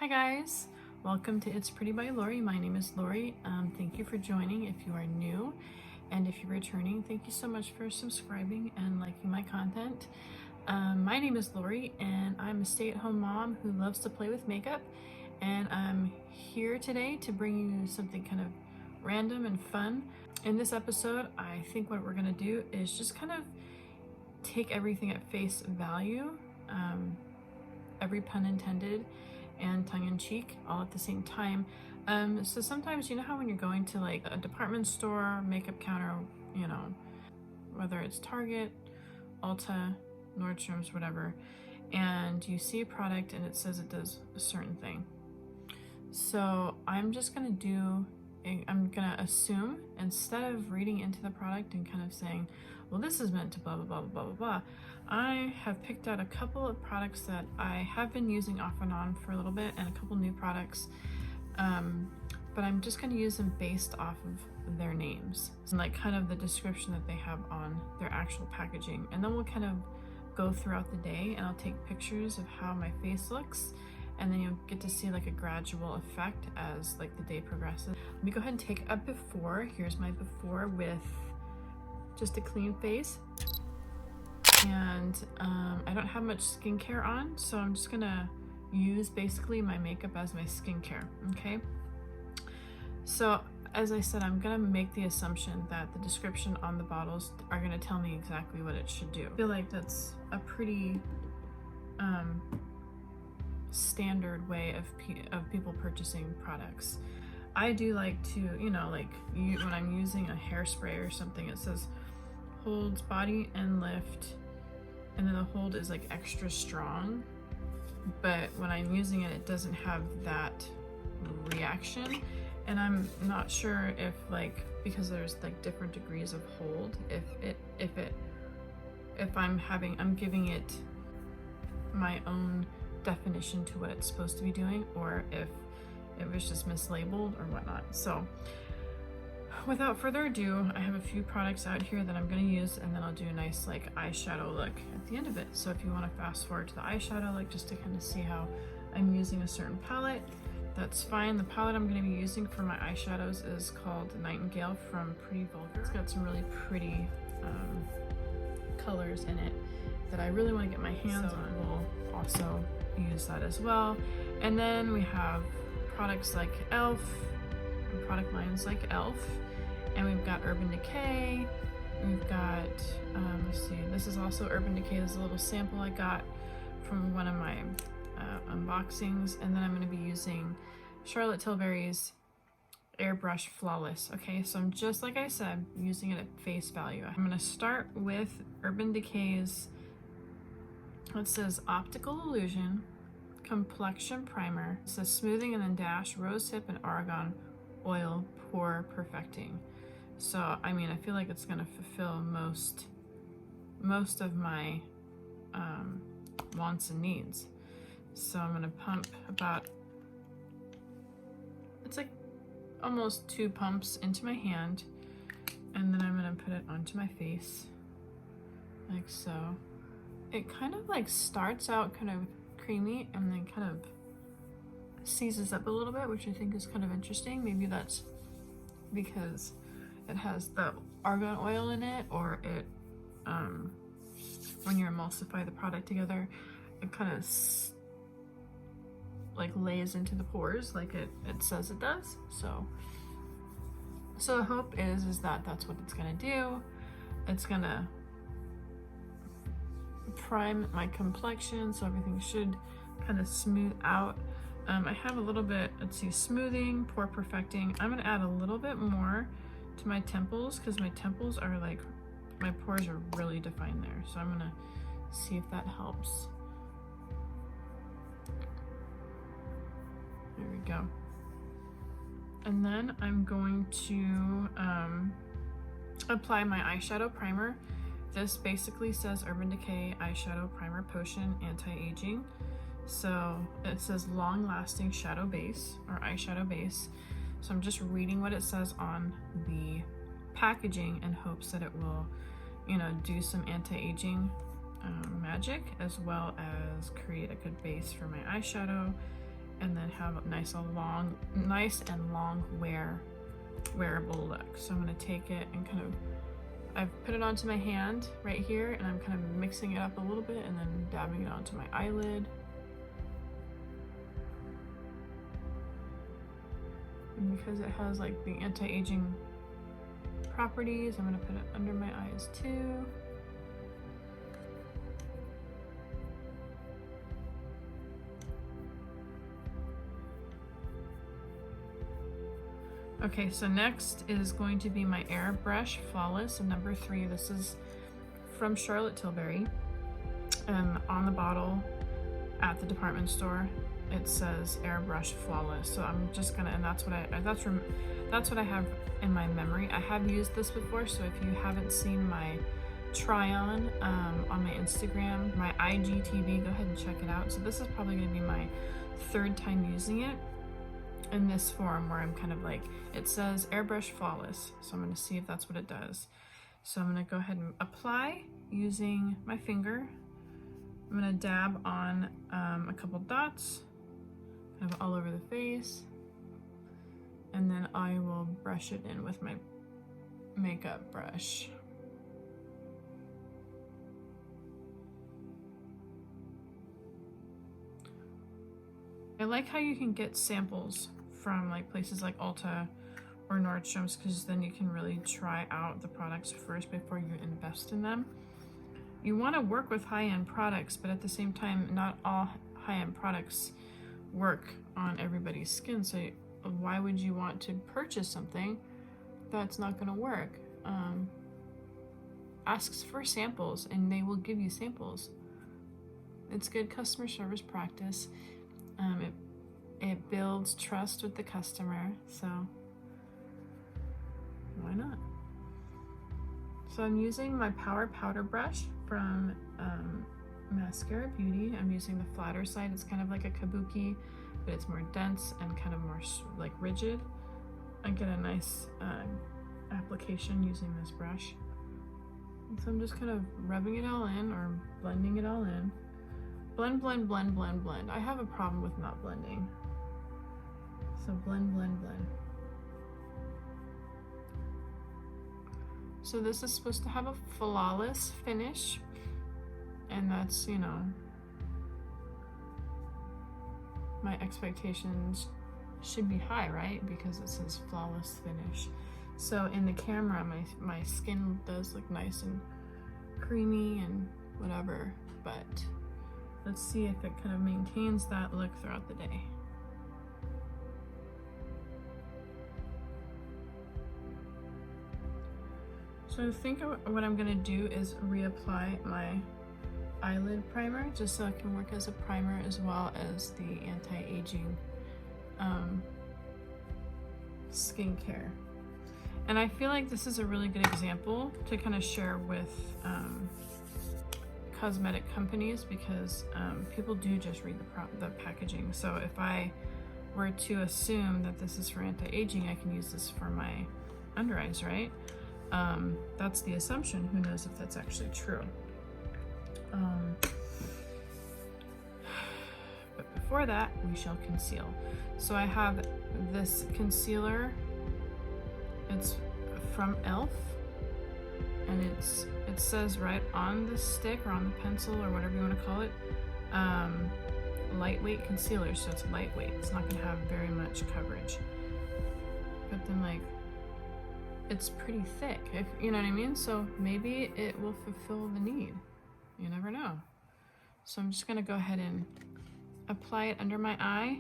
Hi guys, welcome to It's Pretty by Lori. My name is Lori. Thank you for joining if you are new, and if you're returning, thank you so much for subscribing and liking my content. My name is Lori and I'm a stay-at-home mom who loves to play with makeup, and I'm here today to bring you something kind of random and fun. In this episode, I think what we're gonna do is just kind of take everything at face value, every pun intended and tongue-in-cheek all at the same time. So sometimes, you know how when you're going to like a department store, makeup counter, you know, whether it's Target, Ulta, Nordstrom's, whatever, and you see a product and it says it does a certain thing. So I'm gonna assume, instead of reading into the product and kind of saying, well, this is meant to blah, blah, blah, blah, blah, blah, I have picked out a couple of products that I have been using off and on for a little bit, and a couple new products, but I'm just going to use them based off of their names and like kind of the description that they have on their actual packaging. And then we'll kind of go throughout the day and I'll take pictures of how my face looks, and then you'll get to see like a gradual effect as like the day progresses. Let me go ahead and take a before. Here's my before with just a clean face. And I don't have much skincare on, so I'm just gonna use basically my makeup as my skincare, okay? So as I said, I'm gonna make the assumption that the description on the bottles are gonna tell me exactly what it should do. I feel like that's a pretty standard way of people purchasing products. I do like to, you know, like when I'm using a hairspray or something, it says holds body and lift, and then the hold is like extra strong, but when I'm using it, it doesn't have that reaction. And I'm not sure if, like, because there's like different degrees of hold, if I'm giving it my own definition to what it's supposed to be doing, or if it was just mislabeled or whatnot. So without further ado, I have a few products out here that I'm going to use, and then I'll do a nice like eyeshadow look at the end of it. So if you want to fast forward to the eyeshadow look just to kind of see how I'm using a certain palette, that's fine. The palette I'm going to be using for my eyeshadows is called Nightingale from Pretty Vulgar. It's got some really pretty colors in it that I really want to get my hands on. We'll also use that as well. And then we have products like e.l.f, product lines like e.l.f, and we've got Urban Decay, we've got let's see, this is also Urban Decay. This is a little sample I got from one of my unboxings. And then I'm going to be using Charlotte Tilbury's Airbrush Flawless. Okay, so I'm just, like I said, using it at face value. I'm going to start with Urban Decay's, it says Optical Illusion Complexion Primer. It says smoothing and then dash rosehip and argan oil pore perfecting. So I mean, I feel like it's gonna fulfill most of my wants and needs. So I'm gonna pump about, it's like almost 2 pumps into my hand, and then I'm gonna put it onto my face like so. It kind of like starts out kind of creamy and then kind of seizes up a little bit, which I think is kind of interesting. Maybe that's because it has the argan oil in it, or it when you emulsify the product together, it kind of like lays into the pores like it says it does. So the hope is that that's what it's gonna do. It's gonna prime my complexion, so everything should kind of smooth out. I have a little bit, let's see, smoothing, pore perfecting. I'm gonna add a little bit more to my temples because my temples are like, my pores are really defined there. So I'm gonna see if that helps. There we go. And then I'm going to apply my eyeshadow primer. This basically says Urban Decay Eyeshadow Primer Potion Anti-Aging. So it says long-lasting shadow base or eyeshadow base. So I'm just reading what it says on the packaging in hopes that it will, you know, do some anti-aging magic, as well as create a good base for my eyeshadow, and then have a nice and long wearable look. So I'm gonna take it and kind of, I've put it onto my hand right here, and I'm kind of mixing it up a little bit and then dabbing it onto my eyelid. And because it has like the anti-aging properties, I'm gonna put it under my eyes too. Okay, so next is going to be my Airbrush Flawless number 3. This is from Charlotte Tilbury. On the bottle at the department store, it says Airbrush Flawless. So I'm just gonna, and that's what I have in my memory. I have used this before, so if you haven't seen my try on my Instagram, my IGTV, go ahead and check it out. So this is probably gonna be my 3rd time using it in this form, where I'm kind of like, it says Airbrush Flawless, so I'm going to see if that's what it does. So I'm going to go ahead and apply using my finger. I'm going to dab on a couple dots kind of all over the face, and then I will brush it in with my makeup brush. I like how you can get samples from like places like Ulta or Nordstrom's, because then you can really try out the products first before you invest in them. You want to work with high-end products, but at the same time, not all high-end products work on everybody's skin. So why would you want to purchase something that's not going to work? Ask for samples and they will give you samples. It's good customer service practice. It builds trust with the customer, so why not? So I'm using my Power Powder brush from Mascara Beauty. I'm using the flatter side. It's kind of like a kabuki, but it's more dense and kind of more like rigid. I get a nice application using this brush. And so I'm just kind of rubbing it all in or blending it all in. Blend, blend, blend, blend, blend. I have a problem with not blending. So blend, blend, blend. So this is supposed to have a flawless finish, and that's, you know, my expectations should be high, right? Because it says flawless finish. So in the camera, my skin does look nice and creamy and whatever, but let's see if it kind of maintains that look throughout the day. So I think what I'm gonna do is reapply my eyelid primer, just so it can work as a primer as well as the anti-aging skincare. And I feel like this is a really good example to kind of share with cosmetic companies, because people do just read the packaging. So if I were to assume that this is for anti-aging, I can use this for my under eyes, right? That's the assumption. Who knows if that's actually true? But before that, we shall conceal. So I have this concealer. It's from e.l.f. and it says right on the stick or on the pencil or whatever you want to call it, lightweight concealer. So it's lightweight. It's not going to have very much coverage. But then, like, it's pretty thick, if you know what I mean. So maybe it will fulfill the need. You never know. So I'm just gonna go ahead and apply it under my eye,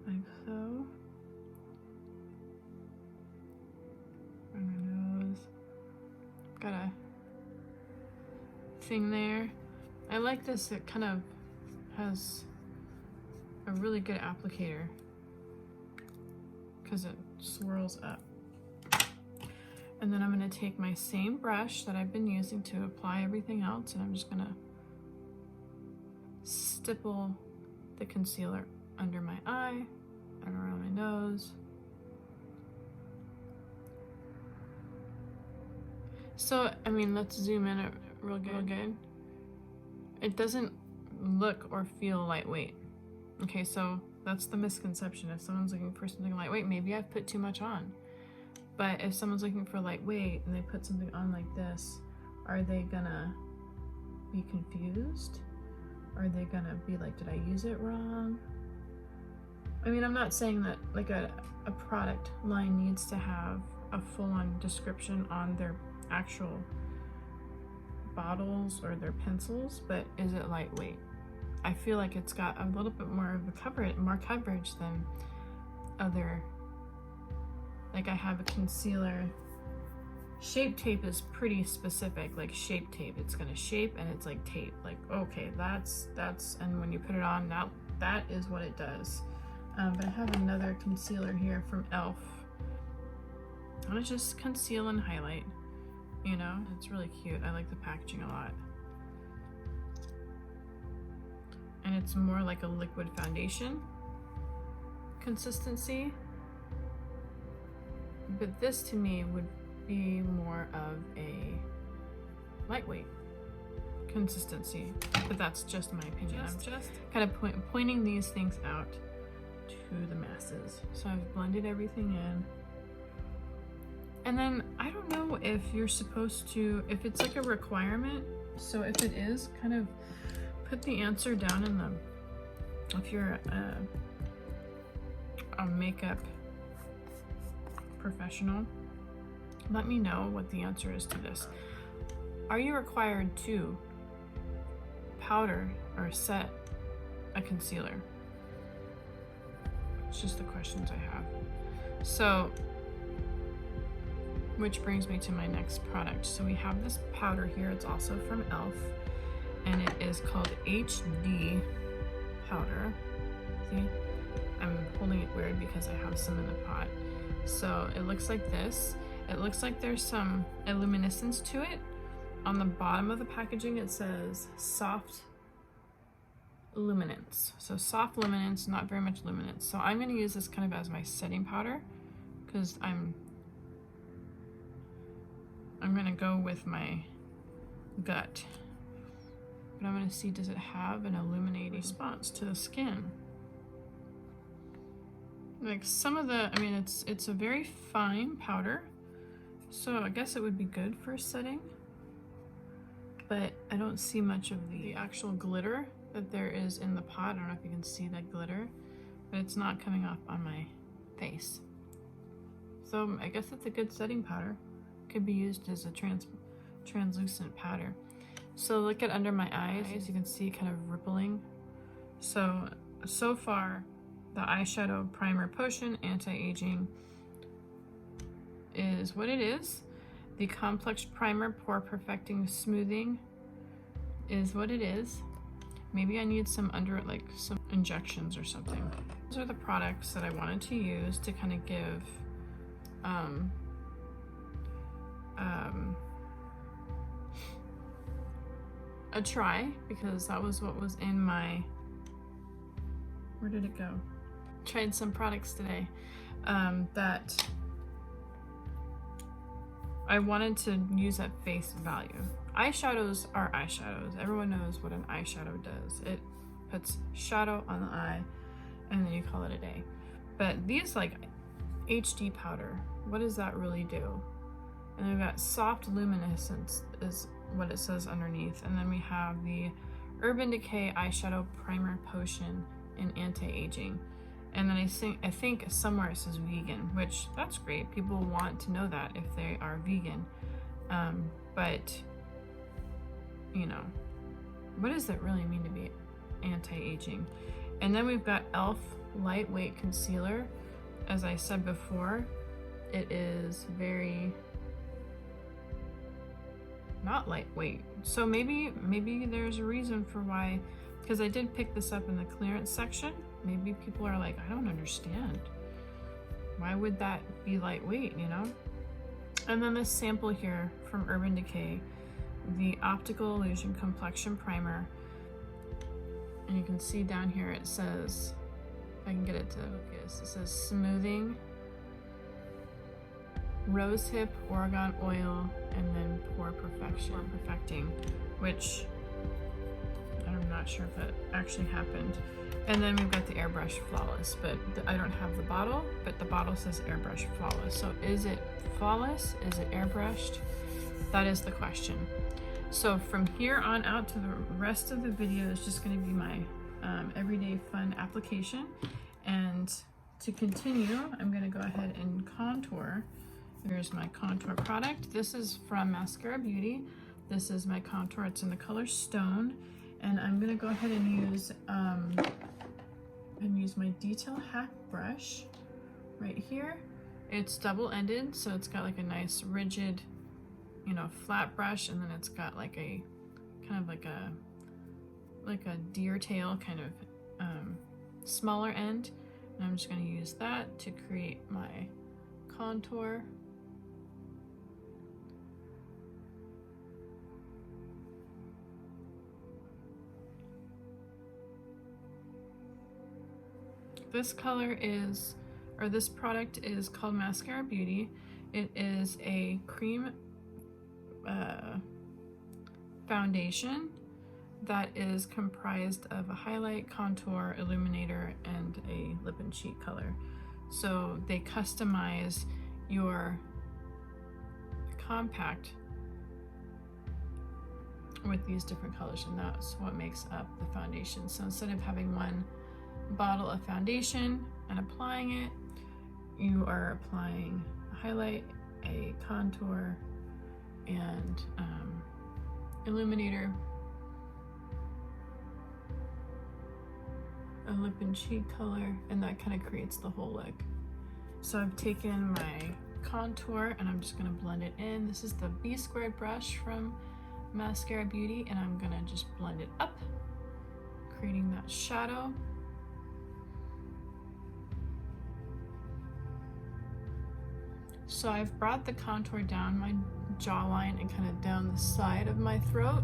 like so. On my nose. Got a thing there. I like this. It kind of has a really good applicator, because it swirls up. And then I'm going to take my same brush that I've been using to apply everything else, and I'm just going to stipple the concealer under my eye and around my nose. So, I mean, let's zoom in real good. It doesn't look or feel lightweight. Okay, so that's the misconception. If someone's looking for something lightweight, maybe I've put too much on. But if someone's looking for lightweight and they put something on like this, are they gonna be confused? Are they gonna be like, did I use it wrong? I mean, I'm not saying that like a product line needs to have a full-on description on their actual bottles or their pencils, but is it lightweight? I feel like it's got a little bit more of more coverage than other, like I have a concealer. Shape tape is pretty specific, like shape tape. It's gonna shape and it's like tape. Like, okay, that's, and when you put it on, that is what it does. But I have another concealer here from e.l.f. I want to just conceal and highlight, you know? It's really cute. I like the packaging a lot. And it's more like a liquid foundation consistency. But this to me would be more of a lightweight consistency. But that's just my opinion. I'm just kind of pointing these things out to the masses. So I've blended everything in. And then I don't know if you're supposed to, if it's like a requirement. So if it is, kind of put the answer down in the, if you're a makeup professional, let me know what the answer is to this. Are you required to powder or set a concealer? It's just the questions I have. So, which brings me to my next product. So we have this powder here. It's also from e.l.f. and it is called HD powder. See, I'm holding it weird because I have some in the pot. So it looks like this. It looks like there's some luminescence to it. On the bottom of the packaging it says soft luminance. So soft luminance, not very much luminance. So I'm going to use this kind of as my setting powder because I'm going to go with my gut. But I'm going to see, does it have an illuminating response to the skin? Like some of the, I mean, it's a very fine powder, so I guess it would be good for setting. But I don't see much of the actual glitter that there is in the pot. I don't know if you can see that glitter, but it's not coming off on my face. So I guess it's a good setting powder. Could be used as a translucent powder. So look at under my eyes, as you can see, kind of rippling. So far, the eyeshadow primer potion anti-aging is what it is. The complex primer pore perfecting smoothing is what it is. Maybe I need some some injections or something. Those are the products that I wanted to use to kind of give a try, because that was what was in my, where did it go? Tried some products today that I wanted to use at face value. Eyeshadows are eyeshadows. Everyone knows what an eyeshadow does. It puts shadow on the eye and then you call it a day. But these, like HD powder, what does that really do? And we've got soft luminescence is what it says underneath. And then we have the Urban Decay eyeshadow primer potion in anti-aging. And then I think somewhere it says vegan, which that's great. People want to know that if they are vegan. But you know, what does it really mean to be anti-aging? And then we've got e.l.f. lightweight concealer. As I said before, it is very not lightweight. So maybe there's a reason for why, because I did pick this up in the clearance section. Maybe people are like, I don't understand. Why would that be lightweight, you know? And then this sample here from Urban Decay, the Optical Illusion Complexion Primer. And you can see down here it says, if I can get it to focus, it says smoothing, rosehip, argan oil, and then pore perfecting, which I'm not sure if that actually happened. And then we've got the Airbrush Flawless, but I don't have the bottle, but the bottle says Airbrush Flawless. So is it flawless? Is it airbrushed? That is the question. So from here on out to the rest of the video is just going to be my everyday fun application. And to continue, I'm going to go ahead and contour. Here's my contour product. This is from Mascara Beauty. This is my contour. It's in the color Stone. And I'm going to go ahead and use my Detail Hack brush right here. It's double-ended, so it's got like a nice rigid, you know, flat brush, and then it's got like a kind of like a deer tail kind of smaller end. And I'm just going to use that to create my contour. This color is, or this product is called Mascara Beauty. It is a cream foundation that is comprised of a highlight, contour, illuminator, and a lip and cheek color. So they customize your compact with these different colors, and that's what makes up the foundation. So instead of having one bottle of foundation and applying it, you are applying a highlight, a contour, and illuminator, a lip and cheek color, and that kind of creates the whole look. So I've taken my contour and I'm just going to blend it in. This is the B² brush from Mascara Beauty, and I'm going to just blend it up, creating that shadow. So I've brought the contour down my jawline and kind of down the side of my throat,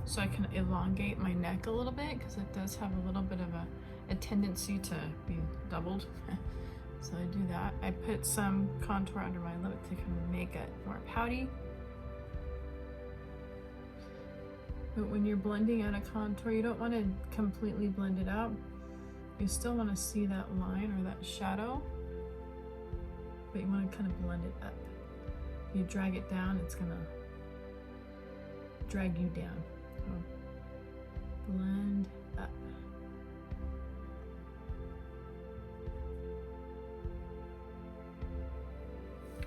so I can elongate my neck a little bit, because it does have a little bit of a tendency to be doubled. So I do that. I put some contour under my lip to kind of make it more pouty. But when you're blending out a contour, you don't want to completely blend it out. You still want to see that line or that shadow, but you want to kind of blend it up. If you drag it down, it's gonna drag you down. So blend up.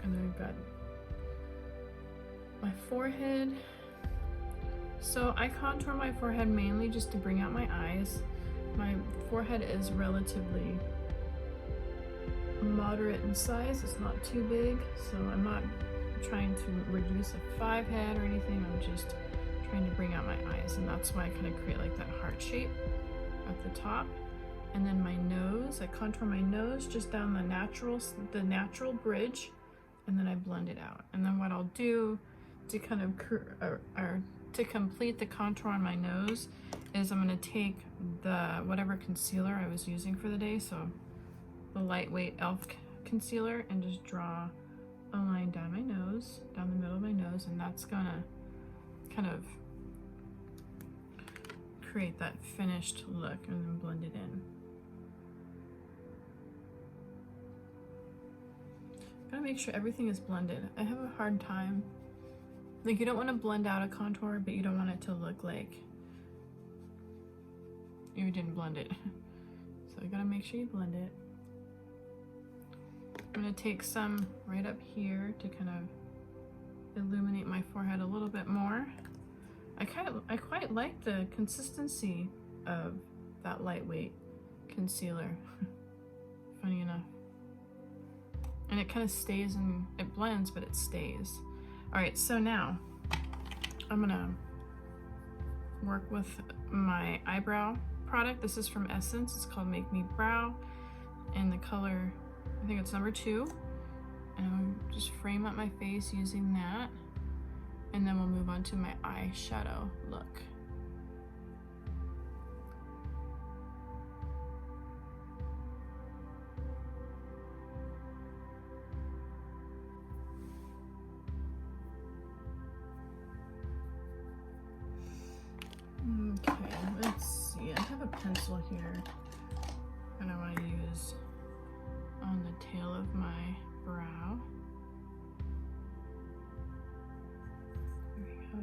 And then I've got my forehead. So I contour my forehead mainly just to bring out my eyes. My forehead is relatively moderate in size. It's not too big, so I'm not trying to reduce a 5 head or anything. I'm just trying to bring out my eyes, and that's why I kind of create like that heart shape at the top. And then my nose, I contour my nose just down the natural bridge, and then I blend it out. And then what I'll do to kind of to complete the contour on my nose is I'm going to take the whatever concealer I was using for the day, so the lightweight e.l.f. concealer, and just draw a line down my nose, down the middle of my nose, and that's gonna kind of create that finished look, and then blend it in. Gotta make sure everything is blended. I have a hard time, like, you don't want to blend out a contour, but you don't want it to look like you didn't blend it. So you gotta make sure you blend it. I'm going to take some right up here to kind of illuminate my forehead a little bit more. I quite like the consistency of that lightweight concealer, funny enough. And it kind of stays, and it blends, but it stays. All right, so now I'm going to work with my eyebrow product. This is from Essence. It's called Make Me Brow, and the color, I think it's number 2, and I'll just frame up my face using that, and then we'll move on to my eyeshadow look. Okay, let's have a pencil here that I want to use on the tail of my brow. There we go.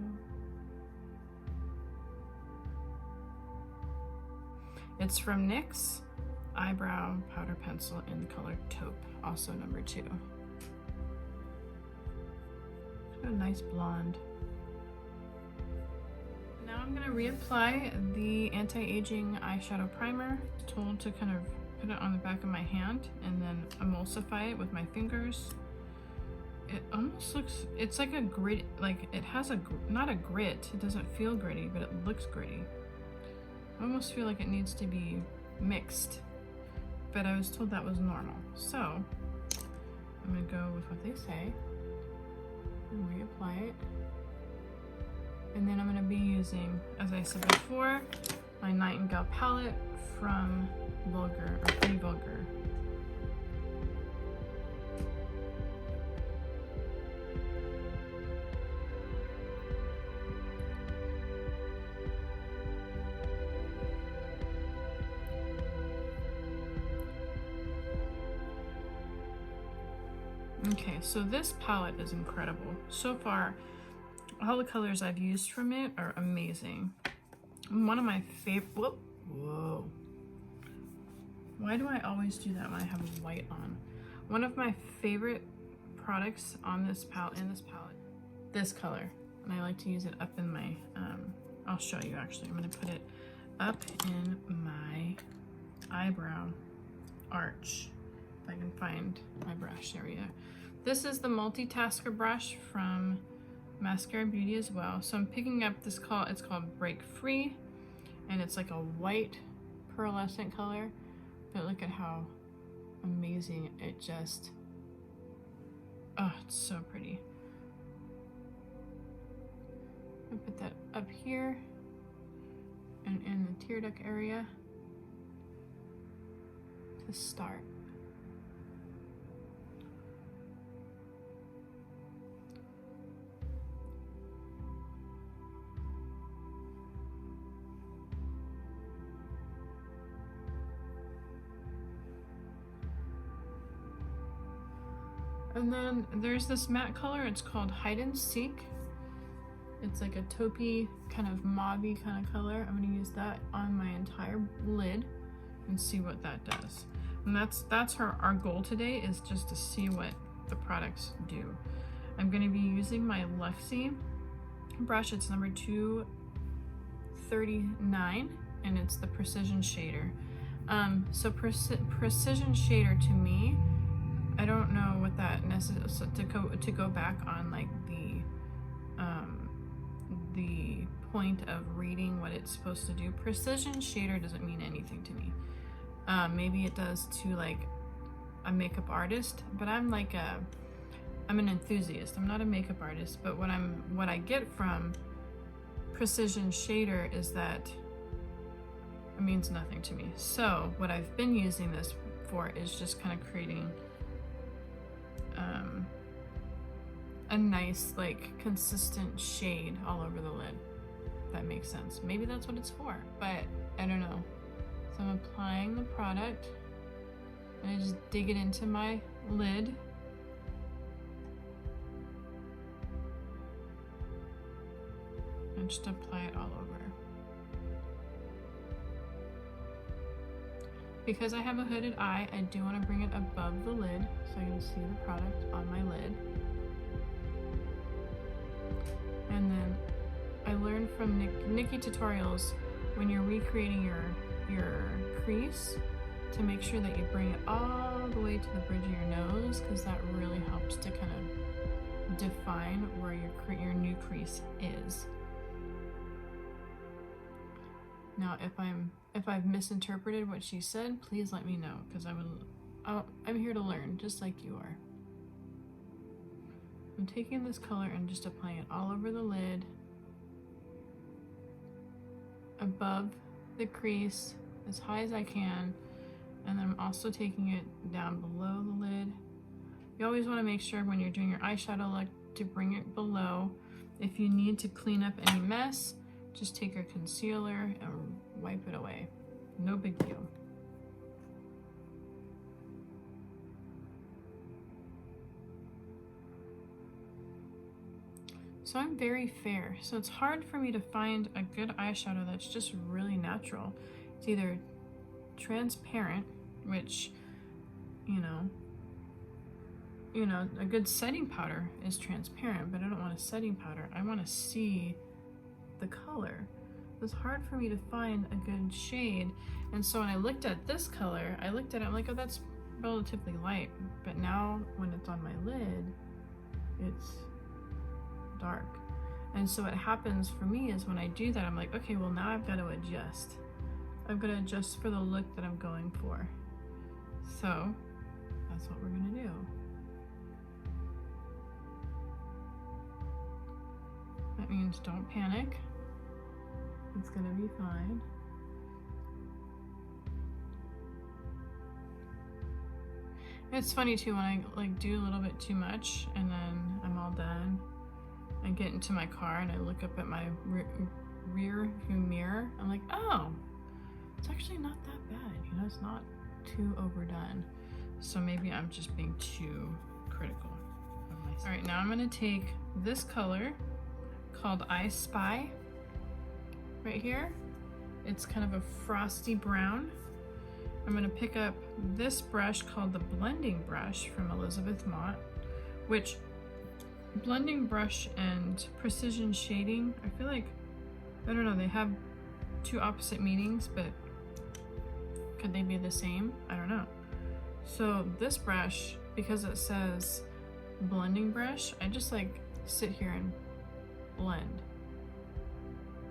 It's from NYX Eyebrow Powder Pencil in the color Taupe, also number 2. A nice blonde. Now I'm going to reapply the anti-aging eyeshadow primer. Told to kind of put it on the back of my hand and then emulsify it with my fingers. It almost looks, it's like a grit, like it has a, not a grit, it doesn't feel gritty, but it looks gritty. I almost feel like it needs to be mixed, but I was told that was normal. So I'm gonna go with what they say and reapply it. And then I'm gonna be using, as I said before, my Nightingale palette from Vulgar, or Pretty Vulgar. Okay, so this palette is incredible. So far, all the colors I've used from it are amazing. One of my favorite, whoa. Why do I always do that when I have white on? One of my favorite products on this palette, this color. And I like to use it up in my, I'll show you actually. I'm gonna put it up in my eyebrow arch. If I can find my brush, there we go. This is the Multitasker brush from Mascara Beauty as well. So I'm picking up this it's called Break Free, and it's like a white pearlescent color, but look at how amazing it just, oh, it's so pretty. I'll put that up here and in the tear duct area to start. And then there's this matte color, it's called Hide and Seek. It's like a taupey, kind of mauve-y kind of color. I'm gonna use that on my entire lid and see what that does. And that's our goal today, is just to see what the products do. I'm gonna be using my Luxie brush. It's number 239, and it's the Precision Shader. So Precision Shader to me, I don't know what that necessarily, so to go back on like the point of reading what it's supposed to do. Precision Shader doesn't mean anything to me. Maybe it does to like a makeup artist, but I'm an enthusiast. I'm not a makeup artist, but what I get from Precision Shader is that it means nothing to me. So what I've been using this for is just kind of creating a nice, like, consistent shade all over the lid. If that makes sense. Maybe that's what it's for, but I don't know. So I'm applying the product, and I just dig it into my lid. And just apply it all over. Because I have a hooded eye, I do want to bring it above the lid so I can see the product on my lid. And then I learned from Nikki Tutorials, when you're recreating your crease, to make sure that you bring it all the way to the bridge of your nose, because that really helps to kind of define where your new crease is. Now, if I've misinterpreted what she said, please let me know, because I'm here to learn, just like you are. I'm taking this color and just applying it all over the lid, above the crease, as high as I can, and then I'm also taking it down below the lid. You always want to make sure when you're doing your eyeshadow look to bring it below. If you need to clean up any mess, just take your concealer and wipe it away. No big deal. So I'm very fair, so it's hard for me to find a good eyeshadow that's just really natural. It's either transparent, which, you know, a good setting powder is transparent, but I don't want a setting powder. I want to see the color. It's hard for me to find a good shade. And so when I looked at this color, I looked at it, I'm like, oh, that's relatively light. But now when it's on my lid, it's dark. And so what happens for me is when I do that, I'm like, okay, well now I've got to adjust. I've got to adjust for the look that I'm going for. So that's what we're gonna do. That means don't panic. It's gonna be fine. It's funny too when I like do a little bit too much and then I'm all done. I get into my car and I look up at my rear view mirror. I'm like, oh, it's actually not that bad. You know, it's not too overdone. So maybe I'm just being too critical of myself. All right, now I'm gonna take this color called I Spy right here. It's kind of a frosty brown. I'm gonna pick up this brush called the blending brush from Elizabeth Mott, which blending brush and precision shading, I feel like, I don't know, they have two opposite meanings, but could they be the same? I don't know. So this brush, because it says blending brush, I just like sit here and blend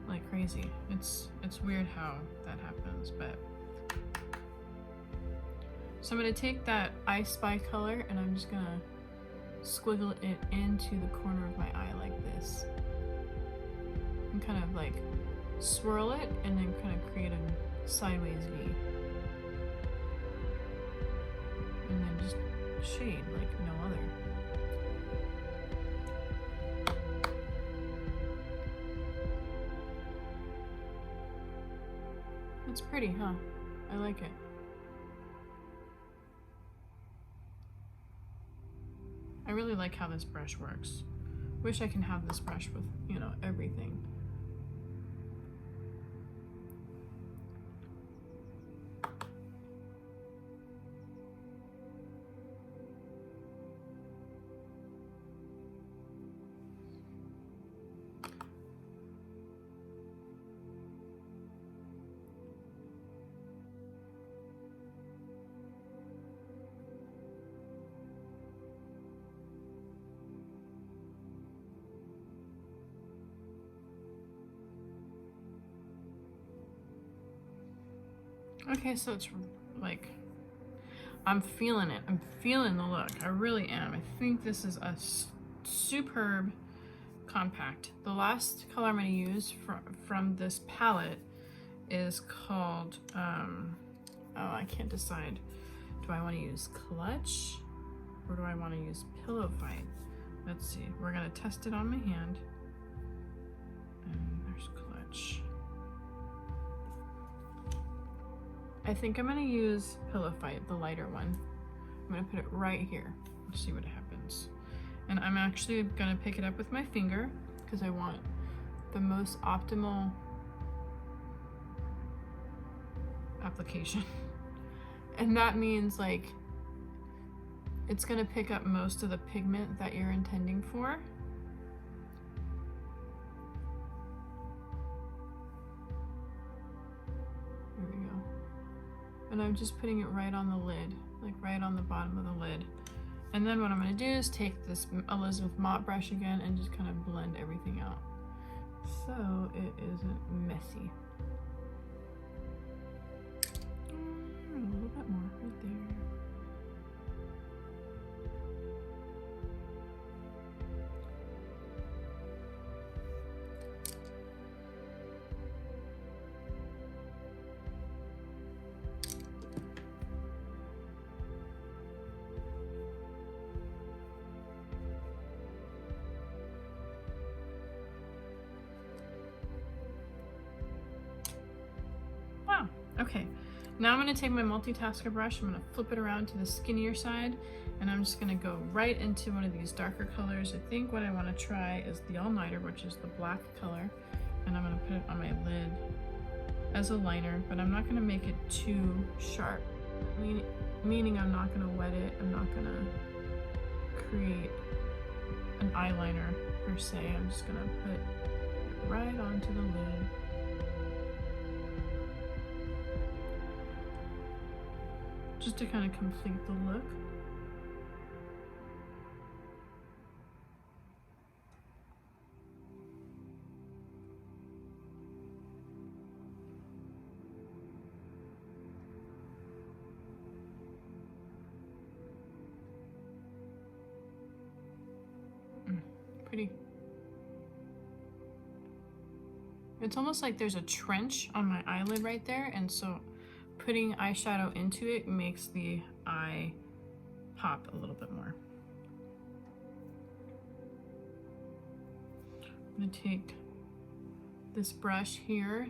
like crazy. It's weird how that happens, but so I'm gonna take that I Spy color and I'm just gonna squiggle it into the corner of my eye like this and kind of like swirl it and then kind of create a sideways V and then just shade like no other. It's pretty, huh? I like it. I really like how this brush works. Wish I can have this brush with, you know, everything. Okay, so it's like, I'm feeling it. I'm feeling the look. I really am. I think this is a superb compact. The last color I'm going to use from this palette is called, oh, I can't decide. Do I want to use Clutch or do I want to use Pillow Fight? Let's see. We're going to test it on my hand. And there's Clutch. I think I'm gonna use Pillow Fight, the lighter one. I'm gonna put it right here. Let's see what happens. And I'm actually gonna pick it up with my finger because I want the most optimal application. And that means like, it's gonna pick up most of the pigment that you're intending for. And I'm just putting it right on the lid, like right on the bottom of the lid. And then what I'm gonna do is take this Elizabeth Mott brush again and just kind of blend everything out so it isn't messy. A little bit more right there. Okay, now I'm gonna take my Multitasker brush, I'm gonna flip it around to the skinnier side, and I'm just gonna go right into one of these darker colors. I think what I wanna try is the All Nighter, which is the black color, and I'm gonna put it on my lid as a liner, but I'm not gonna make it too sharp, meaning I'm not gonna wet it, I'm not gonna create an eyeliner per se. I'm just gonna put it right onto the lid. Just to kind of complete the look. Pretty. It's almost like there's a trench on my eyelid right there, and so putting eyeshadow into it makes the eye pop a little bit more. I'm gonna take this brush here,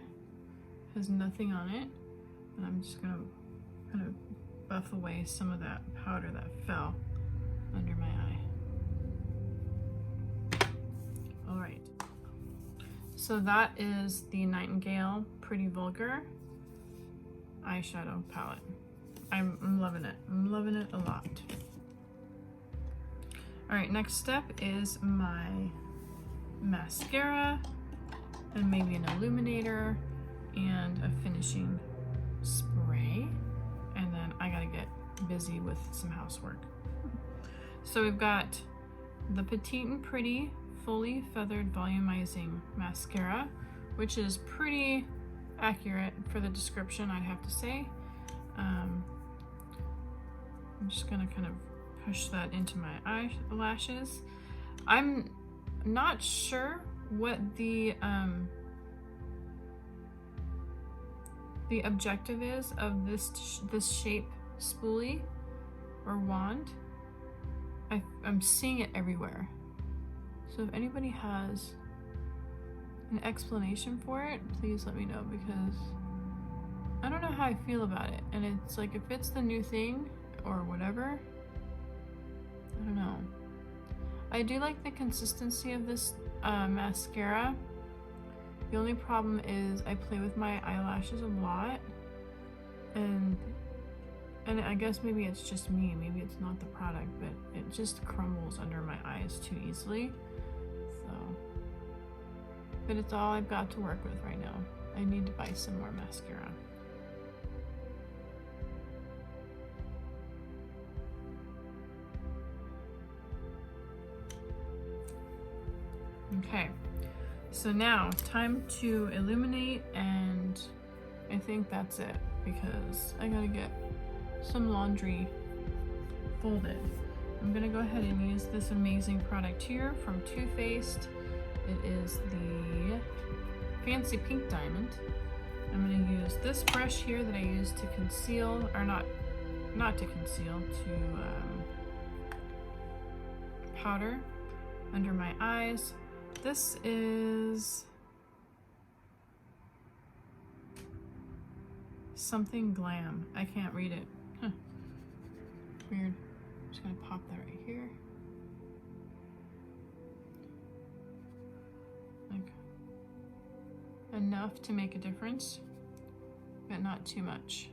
has nothing on it, and I'm just gonna kind of buff away some of that powder that fell under my eye. All right, so that is the Nightingale Pretty Vulgar eyeshadow palette. I'm loving it. I'm loving it a lot. All right, next step is my mascara and maybe an illuminator and a finishing spray. And then I gotta get busy with some housework. So we've got the Petite'n Pretty Fully Feathered Volumizing Mascara, which is pretty accurate for the description, I'd have to say. I'm just gonna kind of push that into my eyelashes. I'm not sure what the objective is of this shape spoolie or wand. I'm seeing it everywhere. So if anybody has an explanation for it, please let me know, because I don't know how I feel about it. And it's like, if it's the new thing or whatever, I don't know. I do like the consistency of this mascara. The only problem is I play with my eyelashes a lot, and I guess maybe it's just me, maybe it's not the product, but it just crumbles under my eyes too easily. But it's all I've got to work with right now. I need to buy some more mascara. Okay, so now time to illuminate, and I think that's it, because I gotta get some laundry folded. I'm gonna go ahead and use this amazing product here from Too Faced. It is the Fancy Pink Diamond. I'm going to use this brush here that I use to conceal, or not to conceal, to powder under my eyes. This is something glam. I can't read it. Huh. Weird. I'm just going to pop that right here. Enough to make a difference, but not too much.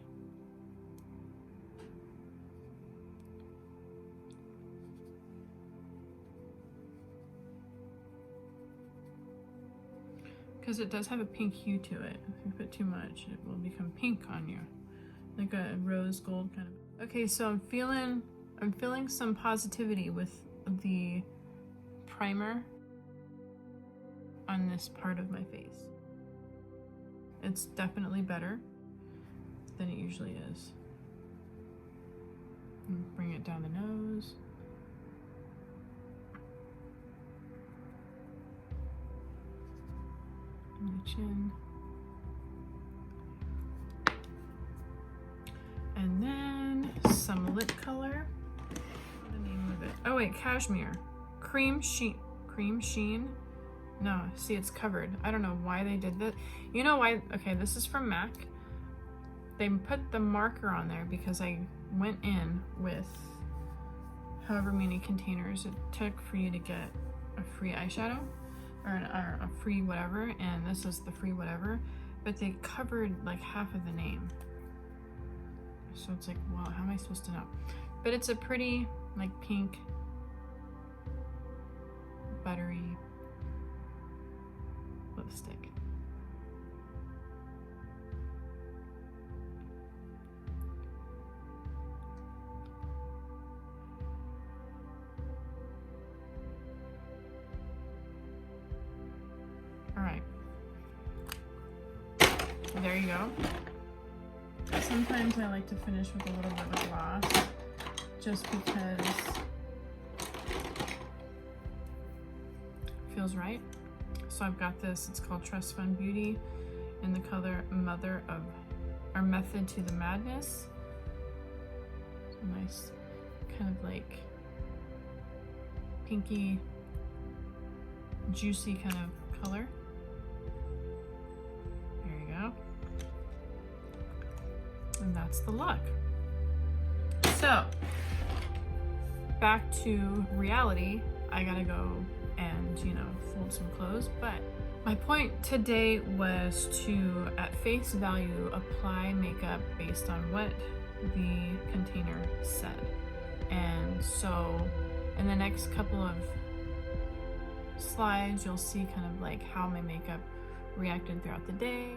Because it does have a pink hue to it. If you put too much, it will become pink on you, like a rose gold kind of. Okay, so I'm feeling some positivity with the primer on this part of my face. It's definitely better than it usually is. And bring it down the nose. And the chin. And then some lip color. What's the name of it? Oh wait, cashmere. Cream sheen. No, see, it's covered. I don't know why they did that. You know why? Okay, this is from MAC. they put the marker on there because I went in with however many containers it took for you to get a free eyeshadow or a free whatever, and this is the free whatever, but they covered like half of the name. So it's like, well, how am I supposed to know? But it's a pretty like pink, buttery lipstick. All right, there you go. Sometimes I like to finish with a little bit of gloss just because it feels right. So I've got this, it's called Trust Fund Beauty in the color Method to the Madness. It's a nice kind of like pinky, juicy kind of color. And that's the look. So back to reality, I gotta go and, you know, fold some clothes. But my point today was to, at face value, apply makeup based on what the container said. And so in the next couple of slides, you'll see kind of like how my makeup reacted throughout the day.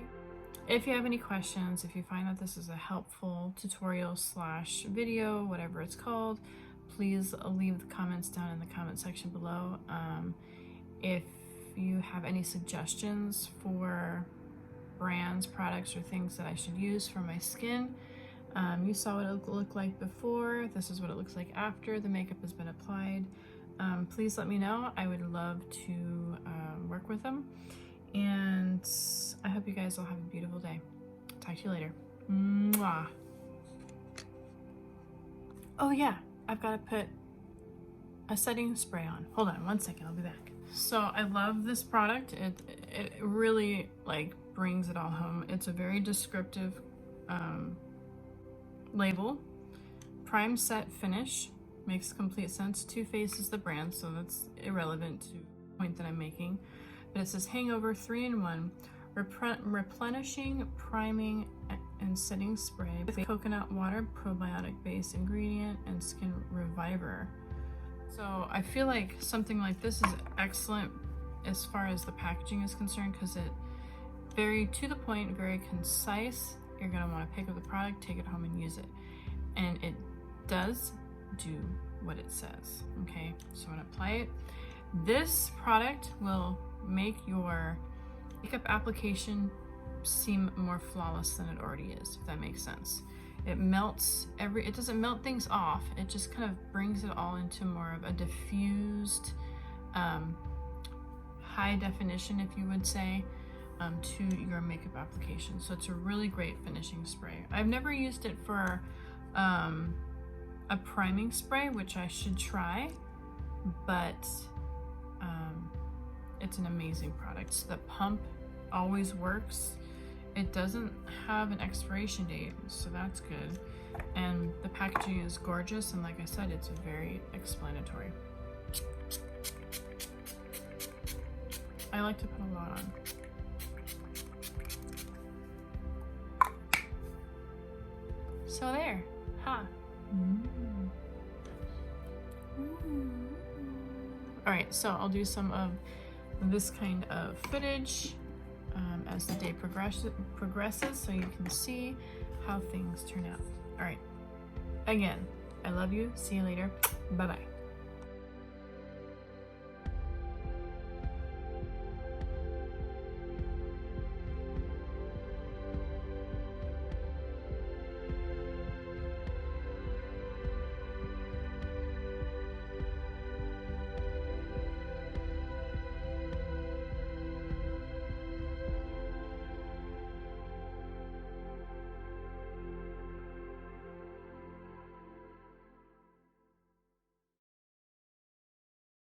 If you have any questions, if you find that this is a helpful tutorial / video, whatever it's called, please leave the comments down in the comment section below. If you have any suggestions for brands, products, or things that I should use for my skin, you saw what it looked like before. This is what it looks like after the makeup has been applied. Please let me know. I would love to work with them. And I hope you guys all have a beautiful day. Talk to you later. Mwah. Oh yeah, I've got to put a setting spray on. Hold on one second, I'll be back. So I love this product. It really like brings it all home. It's a very descriptive label. Prime Set Finish. Makes complete sense. Too Faced is the brand, so that's irrelevant to the point that I'm making. But it says Hangover 3-in-1, replenishing, priming, and setting spray with coconut water, probiotic based ingredient, and skin reviver. So I feel like something like this is excellent as far as the packaging is concerned, because it very to the point, very concise. You're gonna want to pick up the product, take it home, and use it, and it does do what it says. Okay, so I'm gonna apply it. This product will make your makeup application seem more flawless than it already is, if that makes sense. It melts it doesn't melt things off, it just kind of brings it all into more of a diffused, high definition, if you would say, to your makeup application. So it's a really great finishing spray. I've never used it for a priming spray, which I should try, but it's an amazing product. So the pump always works. It doesn't have an expiration date, so that's good. And the packaging is gorgeous, and like I said, it's very explanatory. I like to put a lot on. So there, ha. All right, so I'll do some of this kind of footage as the day progresses, so you can see how things turn out. All right, again, I love you. See you later. Bye-bye.